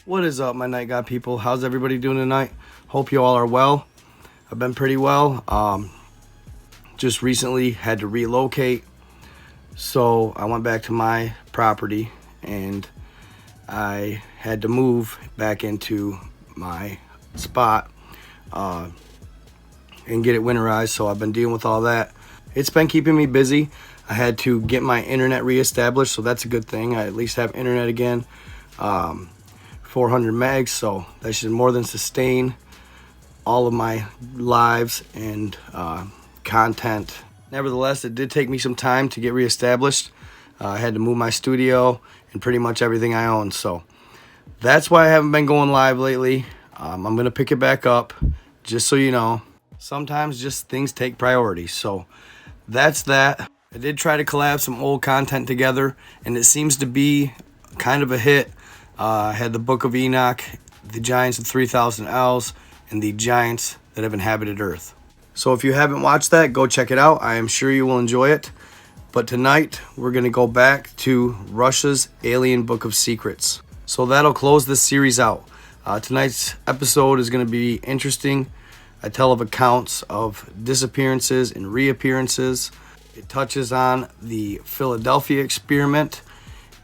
What is up, my night god people? How's everybody doing tonight? Hope you all are well. I've been pretty well. Just recently had to relocate, so I went back to my property and I had to move back into my spot and get it winterized. So I've been dealing with all that. It's been keeping me busy. I had to get my internet reestablished, so that's a good thing. I at least have internet again. 400 megs, so that should more than sustain all of my lives and content. Nevertheless, it did take me some time to get reestablished. I had to move my studio and pretty much everything I own, so that's why I haven't been going live lately. I'm gonna pick it back up, just so you know. Sometimes just things take priority, so that's that. I did try to collab some old content together, and it seems to be kind of a hit. I had the Book of Enoch, the Giants of 3,000 Elves, and the Giants that have inhabited Earth. So if you haven't watched that, go check it out. I am sure you will enjoy it. But tonight, we're going to go back to Russia's Alien Book of Secrets. So that'll close this series out. Tonight's episode is going to be interesting. I tell of accounts of disappearances and reappearances. It touches on the Philadelphia experiment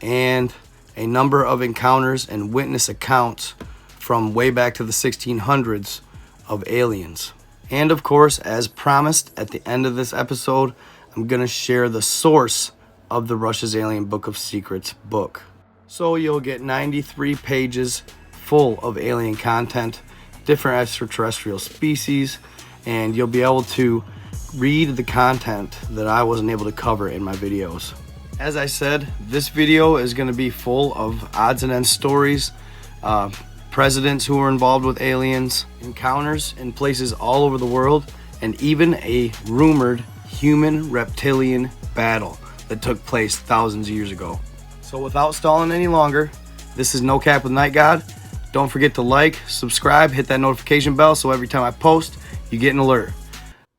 and a number of encounters and witness accounts from way back to the 1600s of aliens. And of course, as promised, at the end of this episode, I'm going to share the source of the Russia's Alien Book of Secrets book. So you'll get 93 pages full of alien content, different extraterrestrial species, and you'll be able to read the content that I wasn't able to cover in my videos. As I said, this video is going to be full of odds and ends stories, presidents who were involved with aliens, encounters in places all over the world, and even a rumored human-reptilian battle that took place thousands of years ago. So without stalling any longer, this is No Cap with Night God. Don't forget to like, subscribe, hit that notification bell so every time I post, you get an alert.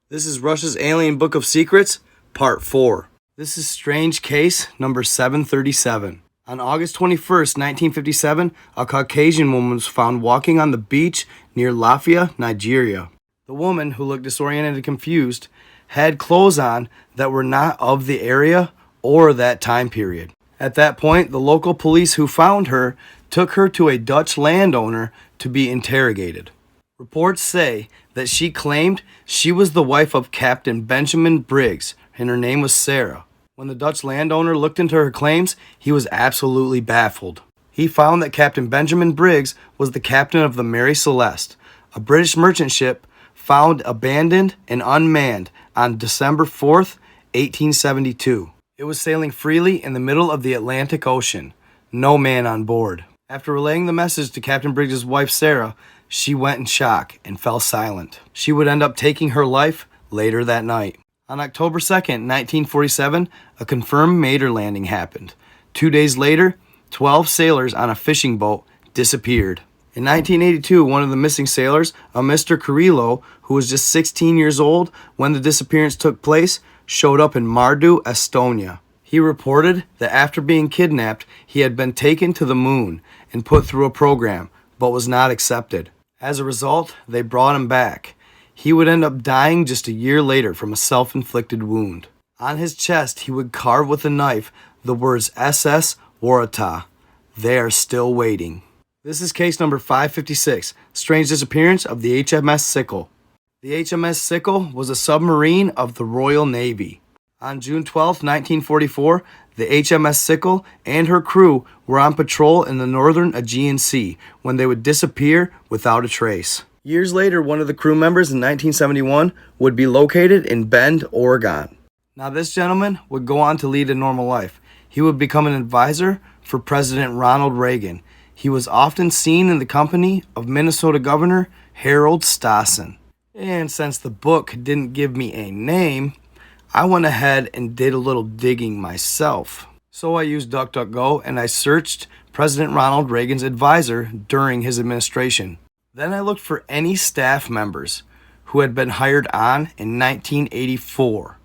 This is Russia's Alien Book of Secrets, Part 4. This is strange case number 737. On August 21st, 1957, a Caucasian woman was found walking on the beach near Lafia, Nigeria. The woman, who looked disoriented and confused, had clothes on that were not of the area or that time period. At that point, the local police who found her took her to a Dutch landowner to be interrogated. Reports say that she claimed she was the wife of Captain Benjamin Briggs, and her name was Sarah. When the Dutch landowner looked into her claims, he was absolutely baffled. He found that Captain Benjamin Briggs was the captain of the Mary Celeste, a British merchant ship found abandoned and unmanned on December 4th, 1872. It was sailing freely in the middle of the Atlantic Ocean, no man on board. After relaying the message to Captain Briggs' wife Sarah, she went in shock and fell silent. She would end up taking her life later that night. On October 2nd, 1947, a confirmed maiden landing happened. 2 days later, 12 sailors on a fishing boat disappeared. In 1982, one of the missing sailors, a Mr. Carrillo, who was just 16 years old when the disappearance took place, showed up in Mardu, Estonia. He reported that after being kidnapped, he had been taken to the moon and put through a program, but was not accepted. As a result, they brought him back. He would end up dying just a year later from a self-inflicted wound. On his chest, he would carve with a knife the words SS Warata. They are still waiting. This is case number 556, strange disappearance of the HMS Sickle. The HMS Sickle was a submarine of the Royal Navy. On June 12, 1944, the HMS Sickle and her crew were on patrol in the northern Aegean Sea when they would disappear without a trace. Years later, one of the crew members in 1971 would be located in Bend, Oregon. Now this gentleman would go on to lead a normal life. He would become an advisor for President Ronald Reagan. He was often seen in the company of Minnesota Governor Harold Stassen. And since the book didn't give me a name, I went ahead and did a little digging myself. So I used DuckDuckGo and I searched President Ronald Reagan's advisor during his administration. Then I looked for any staff members who had been hired on in 1984.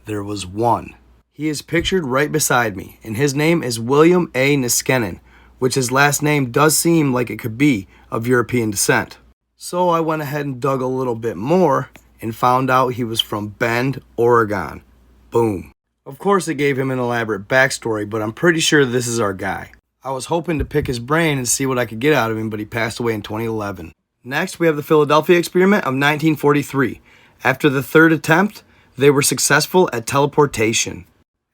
There was one. He is pictured right beside me, and his name is William A. Niskanen, which his last name does seem like it could be of European descent. So I went ahead and dug a little bit more and found out he was from Bend, Oregon. Boom. Of course, it gave him an elaborate backstory, but I'm pretty sure this is our guy. I was hoping to pick his brain and see what I could get out of him, but he passed away in 2011. Next, we have the Philadelphia experiment of 1943. After the third attempt, they were successful at teleportation.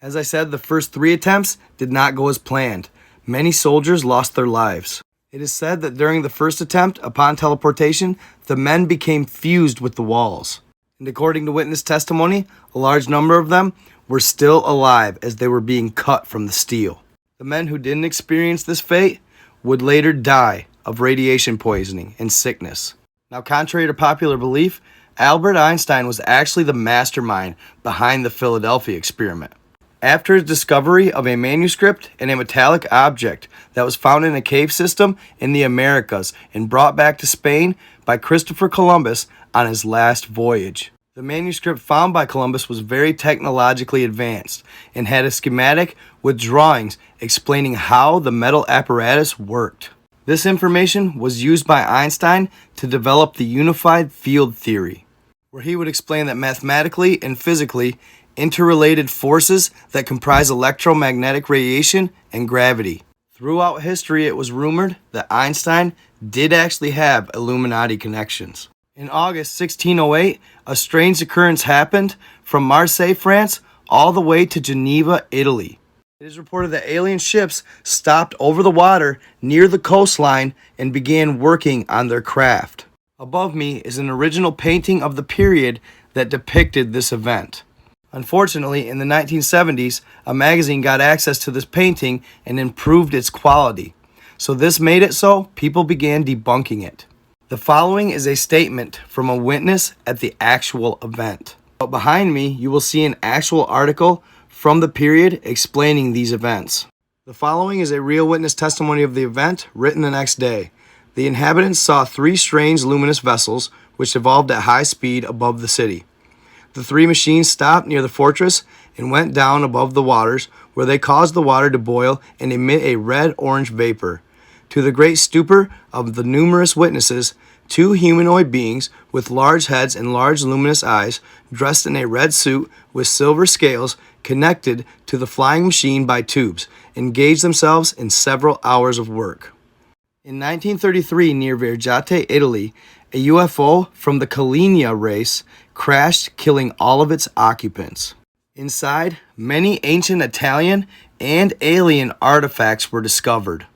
As I said, the first 3 attempts did not go as planned. Many soldiers lost their lives. It is said that during the first attempt upon teleportation, the men became fused with the walls. And according to witness testimony, a large number of them were still alive as they were being cut from the steel. The men who didn't experience this fate would later die of radiation poisoning and sickness. Now, contrary to popular belief, Albert Einstein was actually the mastermind behind the Philadelphia experiment. After his discovery of a manuscript and a metallic object that was found in a cave system in the Americas and brought back to Spain by Christopher Columbus on his last voyage. The manuscript found by Columbus was very technologically advanced and had a schematic with drawings explaining how the metal apparatus worked. This information was used by Einstein to develop the unified field theory, where he would explain that mathematically and physically interrelated forces that comprise electromagnetic radiation and gravity. Throughout history, it was rumored that Einstein did actually have Illuminati connections. In August 1608, a strange occurrence happened from Marseille, France, all the way to Geneva, Italy. It is reported that alien ships stopped over the water near the coastline and began working on their craft. Above me is an original painting of the period that depicted this event. Unfortunately, in the 1970s, a magazine got access to this painting and improved its quality. So this made it so people began debunking it. The following is a statement from a witness at the actual event. But behind me, you will see an actual article from the period explaining these events. The following is a real witness testimony of the event written the next day. The inhabitants saw 3 strange luminous vessels which evolved at high speed above the city. The 3 machines stopped near the fortress and went down above the waters, where they caused the water to boil and emit a red-orange vapor. To the great stupor of the numerous witnesses, 2 humanoid beings with large heads and large luminous eyes, dressed in a red suit with silver scales, connected to the flying machine by tubes, engaged themselves in several hours of work. In 1933, near Vergate, Italy, a UFO from the Caligna race crashed, killing all of its occupants. Inside, many ancient Italian and alien artifacts were discovered.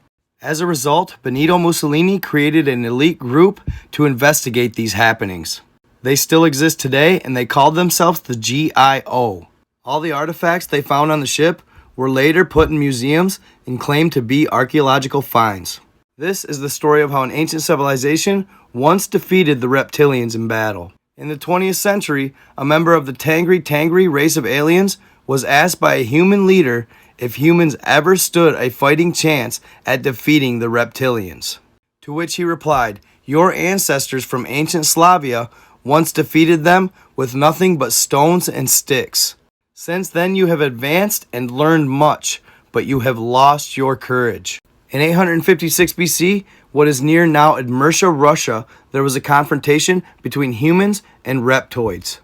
As a result, Benito Mussolini created an elite group to investigate these happenings. They still exist today, and they called themselves the GIO. All the artifacts they found on the ship were later put in museums and claimed to be archaeological finds. This is the story of how an ancient civilization once defeated the reptilians in battle. In the 20th century, a member of the Tangri race of aliens was asked by a human leader if humans ever stood a fighting chance at defeating the reptilians. To which he replied, "Your ancestors from ancient Slavia once defeated them with nothing but stones and sticks. Since then you have advanced and learned much, but you have lost your courage." In 856 BC, what is near now Admurtia, Russia, there was a confrontation between humans and reptoids.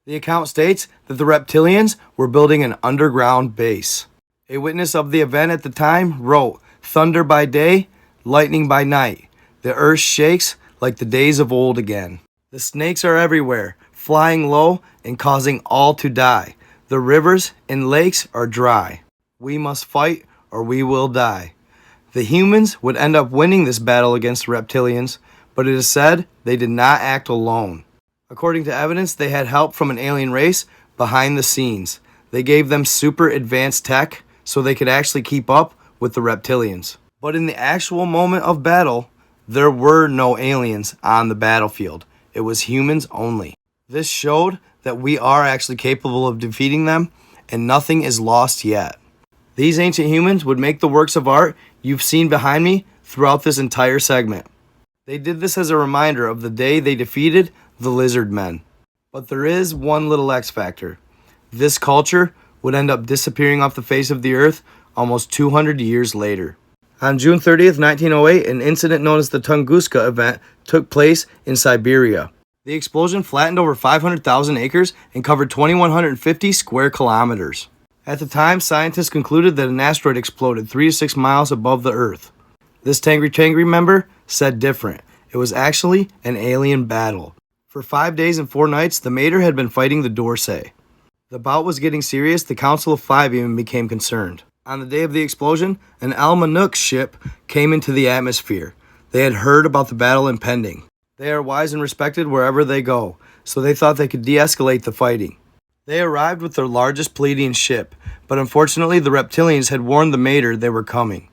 The account states that the reptilians were building an underground base. A witness of the event at the time wrote, "Thunder by day, lightning by night. The earth shakes like the days of old again. The snakes are everywhere, flying low and causing all to die. The rivers and lakes are dry. We must fight or we will die." The humans would end up winning this battle against the reptilians, but it is said they did not act alone. According to evidence, they had help from an alien race behind the scenes. They gave them super advanced tech so they could actually keep up with the reptilians. But in the actual moment of battle, there were no aliens on the battlefield. It was humans only. This showed that we are actually capable of defeating them, and nothing is lost yet. These ancient humans would make the works of art you've seen behind me throughout this entire segment. They did this as a reminder of the day they defeated the lizard men. But there is one little X factor. This culture would end up disappearing off the face of the earth almost 200 years later. On June 30th, 1908, an incident known as the Tunguska event took place in Siberia. The explosion flattened over 500,000 acres and covered 2,150 square kilometers. At the time, scientists concluded that an asteroid exploded 3 to 6 miles above the Earth. This Tangri member said different. It was actually an alien battle. For 5 days and 4 nights, the Mater had been fighting the Dorsey. The bout was getting serious. The Council of Five even became concerned. On the day of the explosion, an Almanac ship came into the atmosphere. They had heard about the battle impending. They are wise and respected wherever they go, so they thought they could de-escalate the fighting. They arrived with their largest Pleiadian ship, but unfortunately the reptilians had warned the Mater they were coming.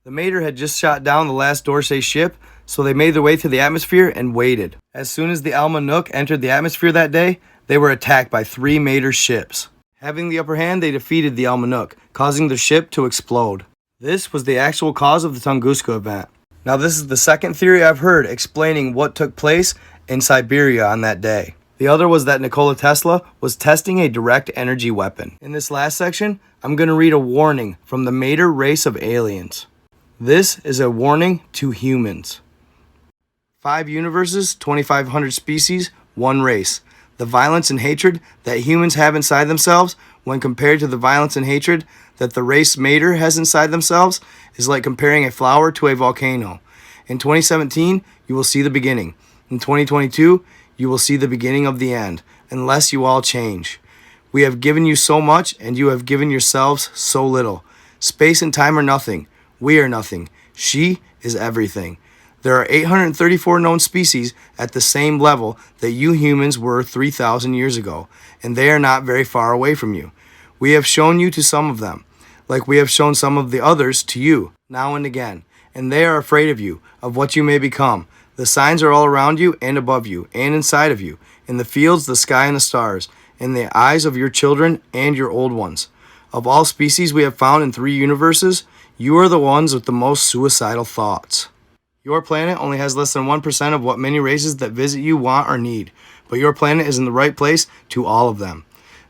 The Mater had just shot down the last Dorsey ship, so they made their way through the atmosphere and waited. As soon as the Almanac entered the atmosphere that day, they were attacked by 3 Mater ships. Having the upper hand, they defeated the Almanac, causing the ship to explode. This was the actual cause of the Tunguska event. Now this is the second theory I've heard explaining what took place in Siberia on that day. The other was that Nikola Tesla was testing a direct energy weapon. In this last section, I'm going to read a warning from the Mater race of aliens. This is a warning to humans. 5 universes, 2,500 species, 1 race. The violence and hatred that humans have inside themselves, when compared to the violence and hatred that the race Mater has inside themselves, is like comparing a flower to a volcano. In 2017, you will see the beginning. In 2022, you will see the beginning of the end, unless you all change. We have given you so much, and you have given yourselves so little. Space and time are nothing. We are nothing. She is everything. There are 834 known species at the same level that you humans were 3,000 years ago, and they are not very far away from you. We have shown you to some of them, like we have shown some of the others to you, now and again, and they are afraid of you, of what you may become. The signs are all around you and above you and inside of you, in the fields, the sky, and the stars, in the eyes of your children and your old ones. Of all species we have found in 3 universes, you are the ones with the most suicidal thoughts. Your planet only has less than 1% of what many races that visit you want or need, but your planet is in the right place to all of them.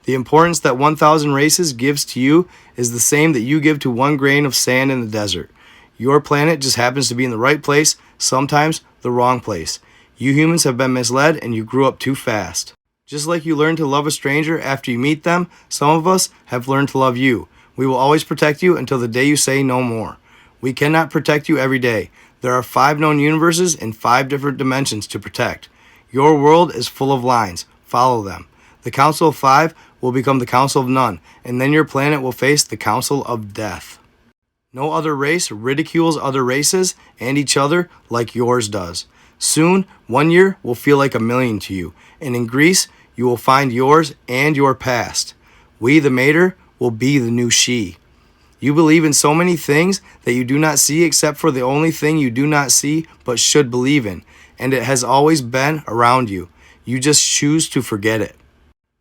The importance that 1,000 races gives to you is the same that you give to 1 grain of sand in the desert. Your planet just happens to be in the right place, sometimes the wrong place. You humans have been misled and you grew up too fast. Just like you learn to love a stranger after you meet them, some of us have learned to love you. We will always protect you until the day you say no more. We cannot protect you every day. There are 5 known universes in 5 different dimensions to protect. Your world is full of lines. Follow them. The Council of 5 will become the Council of None, and then your planet will face the Council of Death. No other race ridicules other races and each other like yours does. Soon, 1 year will feel like 1,000,000 to you, and in Greece, you will find yours and your past. We, the Mater, will be the new she. You believe in so many things that you do not see except for the only thing you do not see but should believe in, and it has always been around you. You just choose to forget it.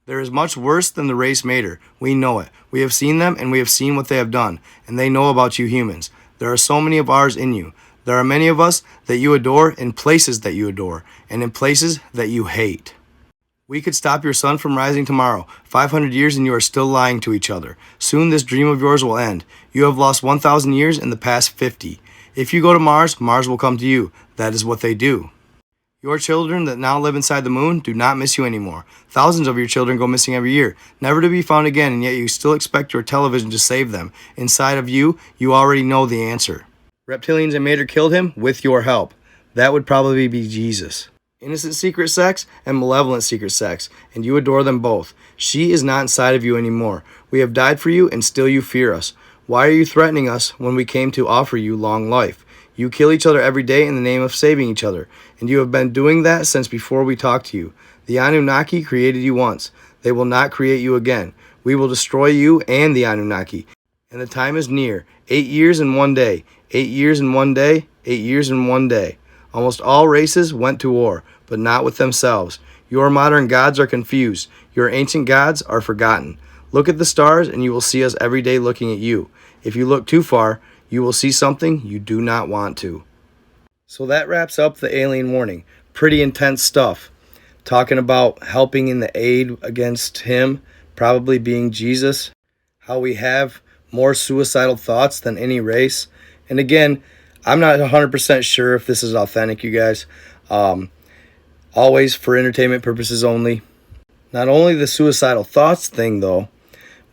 There is much worse than the race Mater. We know it. We have seen them and we have seen what they have done, and they know about you humans. There are so many of ours in you. There are many of us that you adore in places that you adore, and in places that you hate. We could stop your sun from rising tomorrow. 500 years and you are still lying to each other. Soon this dream of yours will end. You have lost 1,000 years in the past 50. If you go to Mars, Mars will come to you. That is what they do. Your children that now live inside the moon do not miss you anymore. Thousands of your children go missing every year, never to be found again, and yet you still expect your television to save them. Inside of you, you already know the answer. Reptilians and Mater killed him with your help. That would probably be Jesus. Innocent secret sex and malevolent secret sex, and you adore them both. She is not inside of you anymore. We have died for you, and still you fear us. Why are you threatening us when we came to offer you long life? You kill each other every day in the name of saving each other, and you have been doing that since before we talked to you. The Anunnaki created you once. They will not create you again. We will destroy you and the Anunnaki. And the time is near. 8 years and 1 day. 8 years and 1 day. 8 years and 1 day. Almost all races went to war, but not with themselves. Your modern gods are confused. Your ancient gods are forgotten. Look at the stars, and you will see us every day looking at you. If you look too far, you will see something you do not want to. So that wraps up the alien warning. Pretty intense stuff. Talking about helping in the aid against him, probably being Jesus. How we have more suicidal thoughts than any race. And again, I'm not 100% sure if this is authentic, you guys. Always for entertainment purposes only. Not only the suicidal thoughts thing, though,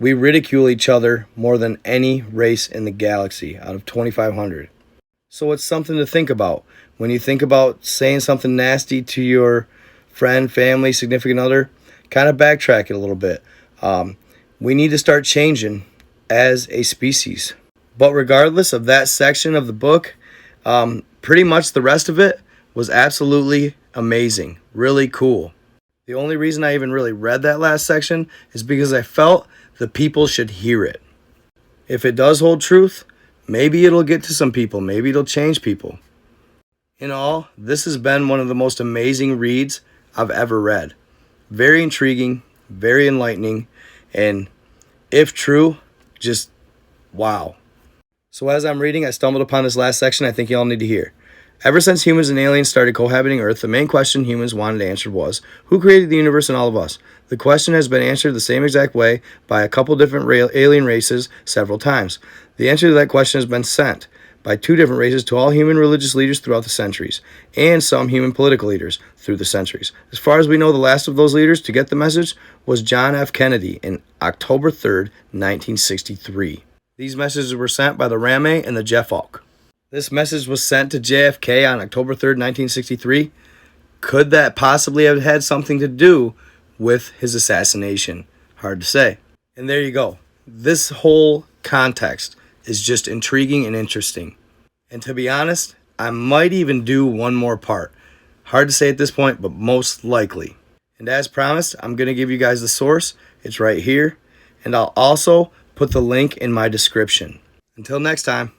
we ridicule each other more than any race in the galaxy out of 2,500. So it's something to think about. When you think about saying something nasty to your friend, family, significant other, kind of backtrack it a little bit. We need to start changing as a species. But regardless of that section of the book, pretty much the rest of it was absolutely amazing, really cool. The only reason I even really read that last section is because I felt the people should hear it. If it does hold truth, maybe it'll get to some people, maybe it'll change people. In all, this has been one of the most amazing reads I've ever read. Very intriguing, very enlightening, and if true, just wow. So as I'm reading, I stumbled upon this last section I think you all need to hear. Ever since humans and aliens started cohabiting Earth, the main question humans wanted answered was, who created the universe and all of us? The question has been answered the same exact way by a couple different alien races several times. The answer to that question has been sent by two different races to all human religious leaders throughout the centuries, and some human political leaders through the centuries. As far as we know, the last of those leaders to get the message was John F. Kennedy in October 3rd, 1963. These messages were sent by the Rame and the Jeffalk. This message was sent to JFK on October 3rd, 1963. Could that possibly have had something to do with his assassination? Hard to say. And there you go. This whole context is just intriguing and interesting. And to be honest, I might even do one more part. Hard to say at this point, but most likely. And as promised, I'm going to give you guys the source. It's right here. And I'll also put the link in my description. Until next time.